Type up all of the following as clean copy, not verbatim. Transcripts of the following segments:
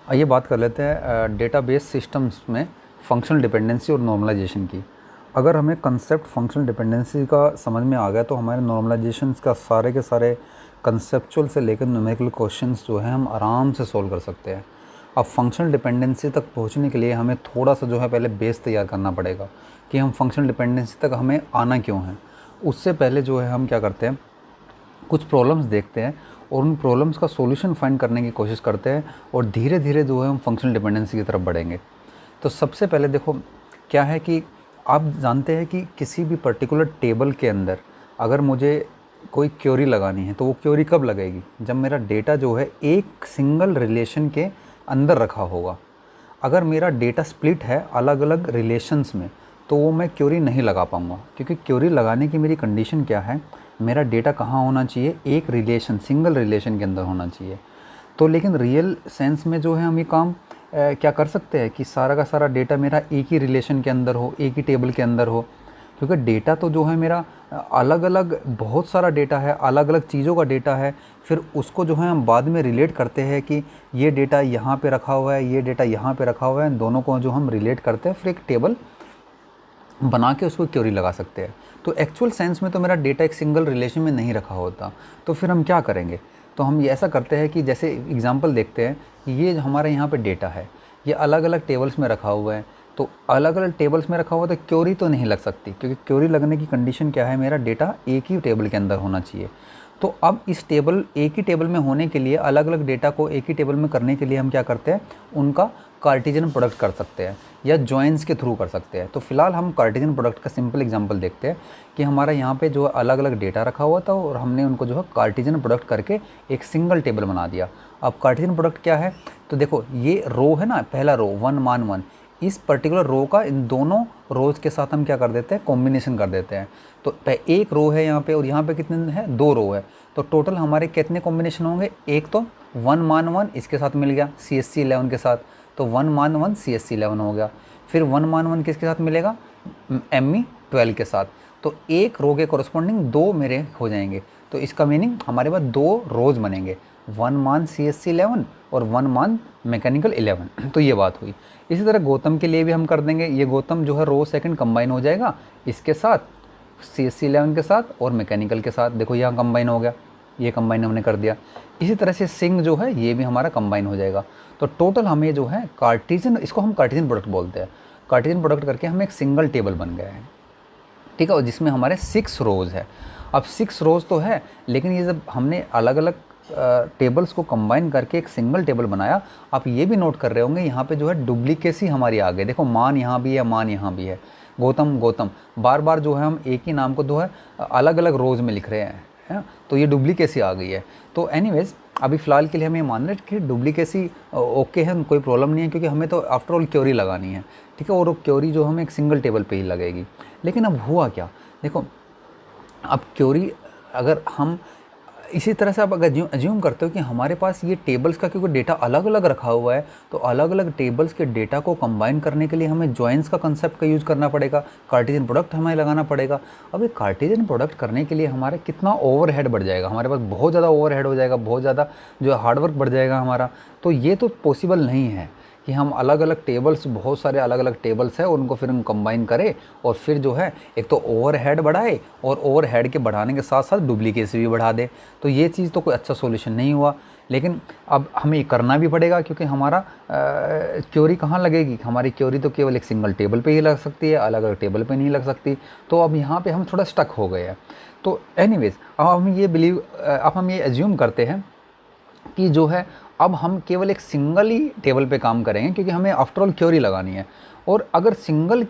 आइए बात कर लेते हैं डेटाबेस सिस्टम्स में फंक्शनल डिपेंडेंसी और नॉर्मलाइजेशन की। अगर हमें कंसेप्ट फंक्शनल डिपेंडेंसी का समझ में आ गया तो हमारे नॉर्मलाइजेशंस का सारे के सारे कंसेप्चुअल से लेकर न्यूमेरिकल क्वेश्चंस जो हैं हम आराम से सॉल्व कर सकते हैं। अब फंक्शनल डिपेंडेंसी तक पहुंचने के लिए हमें थोड़ा सा जो है पहले बेस तैयार करना पड़ेगा कि हम फंक्शनल डिपेंडेंसी तक हमें आना क्यों है। उससे पहले जो है हम क्या करते हैं, कुछ प्रॉब्लम्स देखते हैं और उन प्रॉब्लम्स का सॉल्यूशन फाइंड करने की कोशिश करते हैं और धीरे धीरे जो है हम फंक्शनल डिपेंडेंसी की तरफ बढ़ेंगे। तो सबसे पहले देखो क्या है कि आप जानते हैं कि किसी भी पर्टिकुलर टेबल के अंदर अगर मुझे कोई क्वेरी लगानी है तो वो क्वेरी कब लगेगी, जब मेरा डेटा जो है एक सिंगल रिलेशन के अंदर रखा होगा। अगर मेरा डेटा स्प्लिट है अलग अलग रिलेशंस में तो वो मैं क्वेरी नहीं लगा पाऊँगा, क्योंकि क्वेरी लगाने की मेरी कंडीशन क्या है, मेरा डेटा कहाँ होना चाहिए, एक रिलेशन सिंगल रिलेशन के अंदर होना चाहिए। तो लेकिन रियल सेंस में जो है हम ये काम क्या कर सकते हैं कि सारा का सारा डेटा मेरा एक ही रिलेशन के अंदर हो, एक ही टेबल के अंदर हो, क्योंकि डेटा तो जो है मेरा अलग अलग बहुत सारा डेटा है, अलग अलग चीज़ों का डेटा है। फिर उसको जो है हम बाद में रिलेट करते हैं कि ये डेटा यहाँ पे रखा हुआ है, ये डेटा यहाँ पे रखा हुआ है, दोनों को जो हम रिलेट करते हैं फिर एक टेबल बना के उसको क्वेरी लगा सकते हैं। तो एक्चुअल सेंस में तो मेरा डेटा एक सिंगल रिलेशन में नहीं रखा होता। तो फिर हम क्या करेंगे, तो हम ये ऐसा करते हैं कि जैसे एग्जांपल देखते हैं कि ये हमारे यहाँ पे डेटा है, ये अलग अलग टेबल्स में रखा हुआ है। तो अलग अलग टेबल्स में रखा हुआ तो क्वेरी तो नहीं लग सकती, क्योंकि क्वेरी लगने की कंडीशन क्या है, मेरा डेटा एक ही टेबल के अंदर होना चाहिए। तो अब इस टेबल एक ही टेबल में होने के लिए अलग अलग डेटा को एक ही टेबल में करने के लिए हम क्या करते हैं, उनका कार्टेशियन प्रोडक्ट कर सकते हैं या जॉइंस के थ्रू कर सकते हैं। तो फिलहाल हम कार्टेशियन प्रोडक्ट का सिंपल एग्जांपल देखते हैं कि हमारा यहाँ पे जो अलग अलग डेटा रखा हुआ था और हमने उनको जो है कार्टेशियन प्रोडक्ट करके एक सिंगल टेबल बना दिया। अब कार्टेशियन प्रोडक्ट क्या है, तो देखो ये रो है ना, पहला रो 1 मान 1, इस पर्टिकुलर रो का इन दोनों रोज़ के साथ हम क्या कर देते हैं, कॉम्बिनेशन कर देते हैं। तो एक रो है यहाँ पे और यहाँ पे कितने हैं, 2 रो है। तो टोटल हमारे कितने कॉम्बिनेशन होंगे, एक तो 1 मान 1 इसके साथ मिल गया CSC 11 के साथ, तो 1 मान 1 CSC 11 हो गया। फिर 1 मान 1 किसके साथ मिलेगा, ME 12 के साथ। तो एक रो के कोरस्पॉन्डिंग 2 मेरे हो जाएंगे। तो इसका मीनिंग हमारे पास 2 रोज बनेंगे, 1 मान CSC 11 और 1 मान मैकेनिकल 11। तो ये बात हुई। इसी तरह गौतम के लिए भी हम कर देंगे, ये गौतम जो है रो सेकंड कंबाइन हो जाएगा इसके साथ, CSC 11 के साथ और मैकेनिकल के साथ। देखो यहाँ कंबाइन हो गया, ये कंबाइन हमने कर दिया। इसी तरह से सिंग जो है ये भी हमारा कंबाइन हो जाएगा। तो टोटल हमें जो है कार्टेशियन, इसको हम कार्टेशियन प्रोडक्ट बोलते हैं, कार्टेशियन प्रोडक्ट करके हम एक सिंगल टेबल बन गए हैं, ठीक है, और जिसमें हमारे 6 रोज़ है। अब 6 रोज़ तो है, लेकिन ये जब हमने अलग अलग टेबल्स को कंबाइन करके एक सिंगल टेबल बनाया, आप ये भी नोट कर रहे होंगे यहाँ पे जो है डुप्लीकेसी हमारी आ गई। देखो मान यहाँ भी है, मान यहाँ भी है, गौतम गौतम, बार बार जो है हम एक ही नाम को जो है अलग अलग रोज़ में लिख रहे हैं, है? तो ये डुप्लीकेसी आ गई है। तो एनीवेज अभी फ़िलहाल के लिए हमें मान रहे कि डुप्लीकेसी ओके है, कोई प्रॉब्लम नहीं है, क्योंकि हमें तो आफ्टर ऑल क्वेरी लगानी है, ठीक है, और वो क्वेरी जो हमें एक सिंगल टेबल पे ही लगेगी। लेकिन अब हुआ क्या, देखो अब क्वेरी अगर हम इसी तरह से आप अगर अज्यूम करते हो कि हमारे पास ये टेबल्स का क्योंकि डेटा अलग अलग रखा हुआ है, तो अलग अलग टेबल्स के डेटा को कंबाइन करने के लिए हमें जॉइंस का कंसेप्ट का यूज़ करना पड़ेगा, कार्टेशियन प्रोडक्ट हमें लगाना पड़ेगा। अब ये कार्टेशियन प्रोडक्ट करने के लिए हमारा कितना ओवरहेड बढ़ जाएगा, हमारे पास बहुत ज़्यादा ओवरहेड हो जाएगा, बहुत ज़्यादा जो है हार्डवर्क बढ़ जाएगा हमारा। तो ये तो पॉसिबल नहीं है कि हम अलग अलग टेबल्स, बहुत सारे अलग अलग टेबल्स हैं, उनको फिर हम कंबाइन करें और फिर जो है एक तो ओवरहेड बढ़ाए और ओवरहेड के बढ़ाने के साथ साथ डुप्लीकेसी भी बढ़ा दे। तो ये चीज़ तो कोई अच्छा सॉल्यूशन नहीं हुआ। लेकिन अब हमें ये करना भी पड़ेगा, क्योंकि हमारा क्वेरी कहाँ लगेगी, हमारी क्वेरी तो केवल एक सिंगल टेबल पे ही लग सकती है, अलग अलग टेबल पे नहीं लग सकती। तो अब यहाँ पे हम थोड़ा स्टक हो गए हैं। तो एनीवेज अब हम ये एज्यूम करते हैं कि जो है अब हम केवल एक सिंगल ही टेबल पे काम करेंगे, क्योंकि हमें आफ्टर ऑल क्वेरी लगानी है। और अगर सिंगल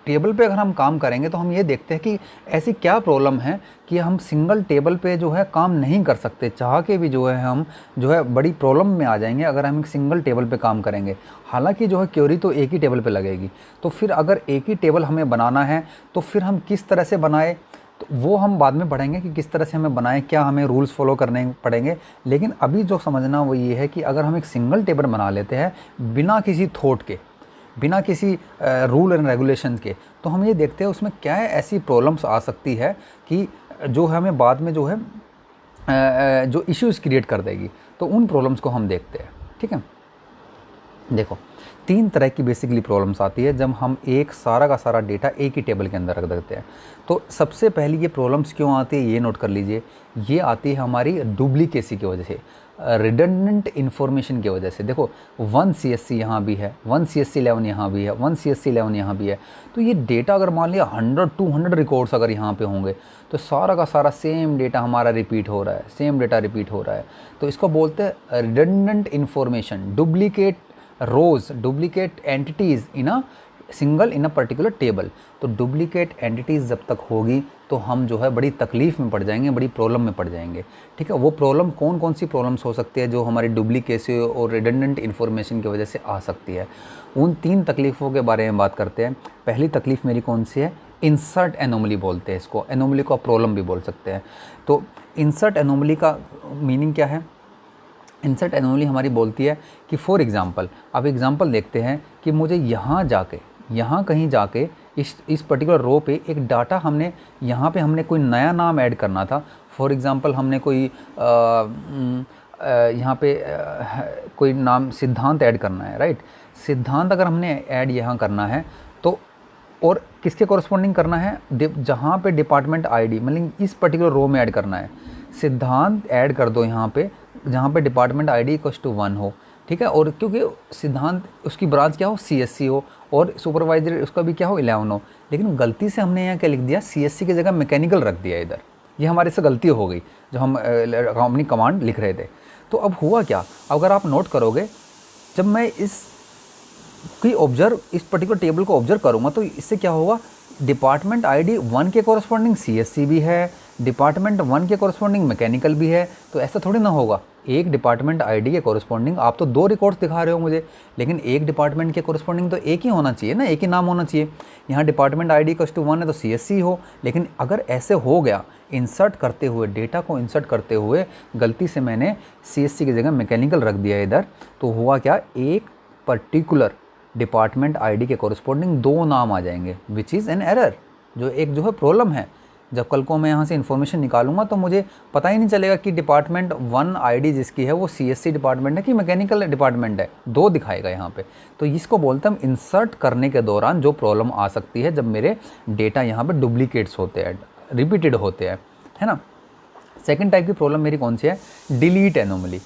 टेबल पे अगर हम काम करेंगे तो हम ये देखते हैं कि ऐसी क्या प्रॉब्लम है कि हम सिंगल टेबल पे जो है काम नहीं कर सकते, चाह के भी जो है हम जो है बड़ी प्रॉब्लम में आ जाएंगे अगर हम एक सिंगल टेबल पे काम करेंगे। हालांकि जो है क्वेरी तो एक ही टेबल पे लगेगी। तो फिर अगर एक ही टेबल हमें बनाना है तो फिर हम किस तरह से बनाए, तो वो हम बाद में पढ़ेंगे कि किस तरह से हमें बनाएं, क्या हमें रूल्स फॉलो करने पड़ेंगे। लेकिन अभी जो समझना वो ये है कि अगर हम एक सिंगल टेबल बना लेते हैं बिना किसी थॉट के, बिना किसी रूल एंड रेगुलेशन के, तो हम ये देखते हैं उसमें क्या है ऐसी प्रॉब्लम्स आ सकती है कि जो हमें बाद में जो है जो इश्यूज़ क्रिएट कर देगी। तो उन प्रॉब्लम्स को हम देखते हैं, ठीक है। देखो, 3 तरह की बेसिकली प्रॉब्लम्स आती है जब हम एक सारा का सारा डेटा एक ही टेबल के अंदर रख देते हैं। तो सबसे पहली ये प्रॉब्लम्स क्यों आती है ये नोट कर लीजिए। ये आती है हमारी डुप्लीकेसी की वजह से, रिडंडेंट इन्फॉर्मेशन की वजह से। देखो 1 CSC यहाँ भी है, 1 CSC 11 यहाँ भी है, 1 CSC 11 यहाँ भी है। तो ये डेटा अगर मान लिया 100-200 रिकॉर्ड्स अगर यहाँ पे होंगे तो सारा का सारा सेम डेटा हमारा रिपीट हो रहा है, सेम डेटा रिपीट हो रहा है। तो इसको बोलते हैं redundant information, duplicate rows, duplicate entities in a particular table. तो डुप्लीकेट एंटिटीज़ जब तक होगी तो हम जो है बड़ी तकलीफ़ में पड़ जाएंगे, बड़ी प्रॉब्लम में पड़ जाएंगे। ठीक है, वो प्रॉब्लम कौन कौन सी प्रॉब्लम्स हो सकती है जो हमारी डुप्लीकेसी और रिडंडेंट इन्फॉर्मेशन की वजह से आ सकती है। उन 3 तकलीफ़ों के बारे में बात करते हैं। पहली तकलीफ़ मेरी कौन सी है? इंसर्ट एनोमली बोलते हैं इसको, एनोमली को प्रॉब्लम भी बोल सकते हैं। तो इंसर्ट एनोमली का मीनिंग क्या है? इंसर्ट एनोमली हमारी बोलती है कि फॉर एग्ज़ाम्पल, अब एग्ज़ाम्पल देखते हैं कि मुझे यहाँ कहीं जाके इस पर्टिकुलर रो पे एक डाटा हमने यहाँ पे हमने कोई नया नाम ऐड करना था। फॉर एग्ज़ाम्पल हमने कोई यहाँ पे कोई नाम सिद्धांत ऐड करना है, राइट। सिद्धांत अगर हमने ऐड यहाँ करना है तो और किसके कॉरस्पॉन्डिंग करना है? जहाँ पे डिपार्टमेंट आईडी मतलब इस पर्टिकुलर रो में ऐड करना है। सिद्धांत ऐड कर दो यहाँ पे जहाँ पे डिपार्टमेंट आईडी इक्वल्स टू 1 हो, ठीक है। और क्योंकि सिद्धांत उसकी ब्रांच क्या हो? CSC हो, और सुपरवाइजर उसका भी क्या हो? 11 हो। लेकिन गलती से हमने यहाँ क्या लिख दिया? CSC की जगह मैकेनिकल रख दिया इधर। ये हमारे से गलती हो गई जो हम अपनी कमांड लिख रहे थे। तो अब हुआ क्या? अगर आप नोट करोगे, जब मैं इस पर्टिकुलर टेबल को ऑब्जर्व करूँगा तो इससे क्या होगा? डिपार्टमेंट आईडी 1 के कॉरस्पॉन्डिंग CSC भी है, डिपार्टमेंट 1 के कॉरस्पॉन्डिंग मैकेनिकल भी है। तो ऐसा थोड़ी ना होगा। एक डिपार्टमेंट आईडी के कॉरस्पॉन्डिंग आप तो 2 रिकॉर्ड्स दिखा रहे हो मुझे, लेकिन एक डिपार्टमेंट के कॉरस्पॉन्डिंग तो एक ही होना चाहिए ना, एक ही नाम होना चाहिए। यहाँ डिपार्टमेंट आईडी इक्वल्स टू 1 है तो CSC हो। लेकिन अगर ऐसे हो गया, इंसर्ट करते हुए, डेटा को इंसर्ट करते हुए गलती से मैंने CSC की जगह मैकेनिकल रख दिया इधर, तो हुआ क्या? एक पर्टिकुलर डिपार्टमेंट आईडी के कॉरस्पॉन्डिंग 2 नाम आ जाएंगे, विच इज़ एन एरर, जो है प्रॉब्लम है। जब कल को मैं यहाँ से इन्फॉर्मेशन निकालूंगा तो मुझे पता ही नहीं चलेगा कि डिपार्टमेंट 1 आईडी जिसकी है वो CSC डिपार्टमेंट है कि मैकेनिकल डिपार्टमेंट है, 2 दिखाएगा यहाँ पे। तो इसको बोलते हैं हम इंसर्ट करने के दौरान जो प्रॉब्लम आ सकती है जब मेरे डेटा यहाँ पे डुप्लीकेट्स होते हैं, रिपीटेड होते हैं, है ना। सेकेंड टाइप की प्रॉब्लम मेरी कौन सी है? Delete anomaly.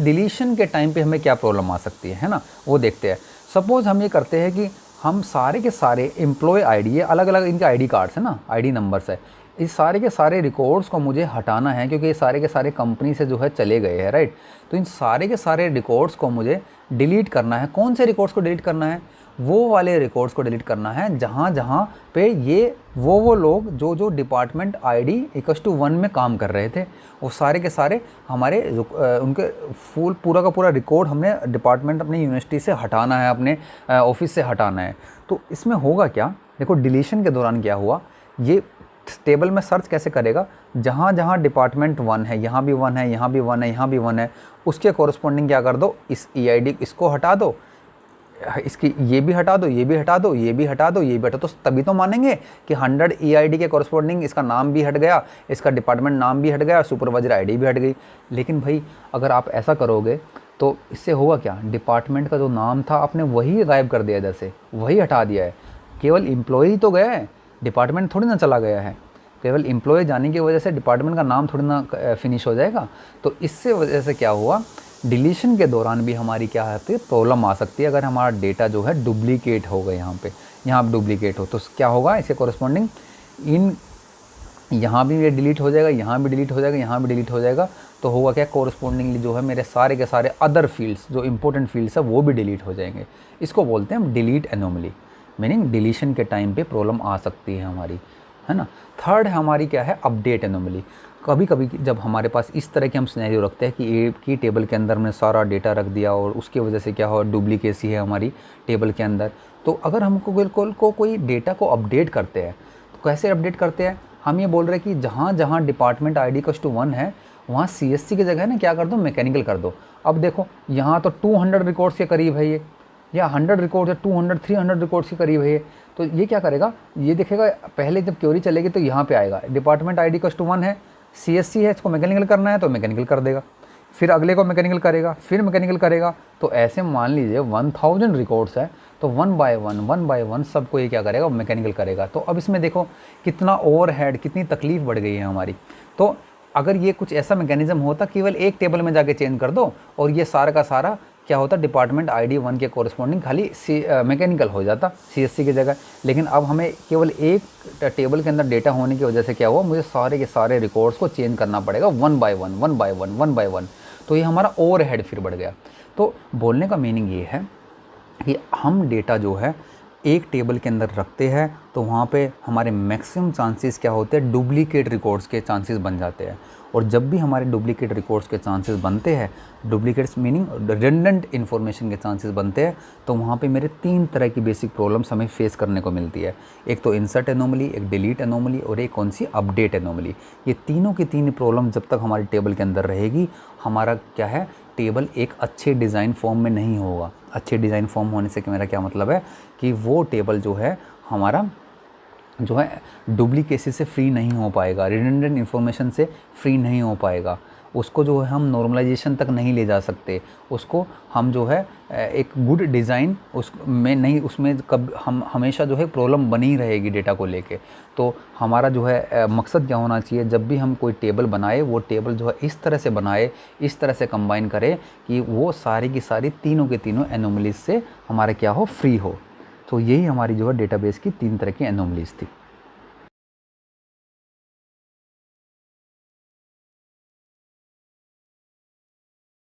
डिलीशन के टाइम पे हमें क्या प्रॉब्लम आ सकती है ना, वो देखते हैं। सपोज़ हम ये करते हैं कि हम सारे के सारे एम्प्लॉय आईडी, ये अलग अलग इनके आईडी कार्ड्स है ना, आईडी नंबर्स है, इस सारे के सारे रिकॉर्ड्स को मुझे हटाना है क्योंकि ये सारे के सारे कंपनी से जो है चले गए हैं, राइट। तो इन सारे के सारे रिकॉर्ड्स को मुझे डिलीट करना है। कौन से रिकॉर्ड्स को डिलीट करना है? वो वाले रिकॉर्ड्स को डिलीट करना है जहाँ जहाँ पे ये वो लोग जो डिपार्टमेंट आईडी इक्वल्स टू 1 में काम कर रहे थे, वो सारे के सारे हमारे उनके पूरा का पूरा रिकॉर्ड हमने डिपार्टमेंट अपनी यूनिवर्सिटी से हटाना है, अपने ऑफिस से हटाना है। तो इसमें होगा क्या? देखो डिलीशन के दौरान क्या हुआ, ये टेबल में सर्च कैसे करेगा? जहाँ जहाँ डिपार्टमेंट 1 है, यहाँ भी 1 है, यहाँ भी 1 है, यहाँ भी 1 है, उसके कॉरस्पॉन्डिंग क्या कर दो? इस EID इसको हटा दो, इसकी ये भी हटा दो, ये भी हटा दो, ये भी हटा दो, ये भी हटा दो। तो तभी तो मानेंगे कि 100 EID के कॉरस्पॉन्डिंग इसका नाम भी हट गया, इसका डिपार्टमेंट नाम भी हट गया, सुपरवाइजर आईडी भी हट गई। लेकिन भाई अगर आप ऐसा करोगे तो इससे होगा क्या? डिपार्टमेंट का जो नाम था आपने वही गायब कर दिया, इधर से वही हटा दिया है। केवल एम्प्लॉय तो गया है, डिपार्टमेंट थोड़ी ना चला गया है। केवल एम्प्लॉय जाने की वजह से डिपार्टमेंट का नाम थोड़ी ना फिनिश हो जाएगा। तो इससे वजह से क्या हुआ? डिलीशन के दौरान भी हमारी क्या आती है? प्रॉब्लम आ सकती है। अगर हमारा डेटा जो है डुप्लीकेट हो गया, यहाँ डुप्लीकेट हो तो क्या होगा? इसके कॉरस्पॉन्डिंग यहाँ भी ये डिलीट हो जाएगा, यहाँ भी डिलीट हो जाएगा, यहाँ भी डिलीट हो जाएगा। तो होगा क्या? कॉरस्पॉन्डिंगली जो है मेरे सारे के सारे अदर फील्ड्स, जो इंपॉर्टेंट फील्ड्स है वो भी डिलीट हो जाएंगे। इसको बोलते हैं हम डिलीट एनोमली, मीनिंग डिलीशन के टाइम पे प्रॉब्लम आ सकती है हमारी, है ना। थर्ड हमारी क्या है? Update anomaly. कभी कभी जब हमारे पास इस तरह के हम सिनेरियो रखते हैं कि एक ही टेबल के अंदर हमने सारा डेटा रख दिया और उसकी वजह से क्या हो? डुप्लीकेसी है हमारी टेबल के अंदर। तो अगर हमको बिल्कुल कोई डेटा को अपडेट करते हैं तो कैसे अपडेट करते हैं? हम ये बोल रहे हैं कि जहाँ जहाँ डिपार्टमेंट आईडी इक्वल्स टू 1 है वहाँ CSC की जगह ना क्या कर दो? मैकेनिकल कर दो। अब देखो यहाँ तो 200 रिकॉर्ड्स के करीब है ये, या 100 रिकॉर्ड या 200-300 रिकॉर्ड्स के करीब है ये। तो ये क्या करेगा? ये देखेगा पहले जब क्वेरी चलेगी तो यहाँ पे आएगा डिपार्टमेंट आईडी इक्वल्स टू 1 है, CSC है, इसको मैकेनिकल करना है तो मैकेनिकल कर देगा। फिर अगले को मैकेनिकल करेगा, फिर मैकेनिकल करेगा। तो ऐसे मान लीजिए 1000 रिकॉर्ड्स है, तो वन बाय वन सबको ये क्या करेगा, मैकेनिकल करेगा। तो अब इसमें देखो कितना ओवरहेड, कितनी तकलीफ बढ़ गई है हमारी। तो अगर ये कुछ ऐसा मैकेनिज्म होता, केवल एक टेबल में जाके चेंज कर दो और ये सारा का सारा क्या होता, डिपार्टमेंट ID 1 के कोरस्पॉन्डिंग खाली मैकेनिकल हो जाता CSC की जगह। लेकिन अब हमें केवल एक टेबल के अंदर डेटा होने की वजह से क्या हुआ, मुझे सारे के सारे रिकॉर्ड्स को चेंज करना पड़ेगा वन बाय वन। तो ये हमारा ओवरहेड फिर बढ़ गया। तो बोलने का मीनिंग ये है कि हम डेटा जो है एक टेबल के अंदर रखते हैं, तो वहाँ पे हमारे मैक्सिमम चांसेस क्या होते हैं, डुप्लीकेट रिकॉर्ड्स के चांसेस बन जाते हैं। और जब भी हमारे डुप्लीकेट रिकॉर्ड्स के चांसेस बनते हैं, डुप्लीकेट्स मीनिंग रिडंडेंट इन्फॉर्मेशन के चांसेस बनते हैं, तो वहाँ पे मेरे 3 तरह की बेसिक प्रॉब्लम्स हमें फेस करने को मिलती है। एक तो इंसर्ट एनोमली, एक डिलीट एनोमली और एक कौन सी, अपडेट एनोमली। ये तीनों की तीन प्रॉब्लम जब तक हमारी टेबल के अंदर रहेगी, हमारा क्या है, टेबल एक अच्छे डिज़ाइन फॉर्म में नहीं होगा। अच्छे डिज़ाइन फॉर्म होने से मेरा क्या मतलब है कि वो टेबल जो है हमारा जो है डुप्लीकेसी से फ्री नहीं हो पाएगा, रिडंडेंट इन्फॉर्मेशन से फ्री नहीं हो पाएगा। उसको जो है हम नॉर्मलाइजेशन तक नहीं ले जा सकते। उसको हम जो है एक गुड डिज़ाइन उसमें नहीं, उसमें कब हम हमेशा जो है प्रॉब्लम बनी रहेगी डेटा को लेके। तो हमारा जो है मकसद क्या होना चाहिए, जब भी हम कोई टेबल बनाए, वो टेबल जो है इस तरह से बनाए, इस तरह से कंबाइन करे कि वो सारी की सारी तीनों के तीनों एनोमलीज से हमारे क्या हो, फ्री हो। तो यही हमारी जो है डेटाबेस की 3 तरह की एनोमलीज थी।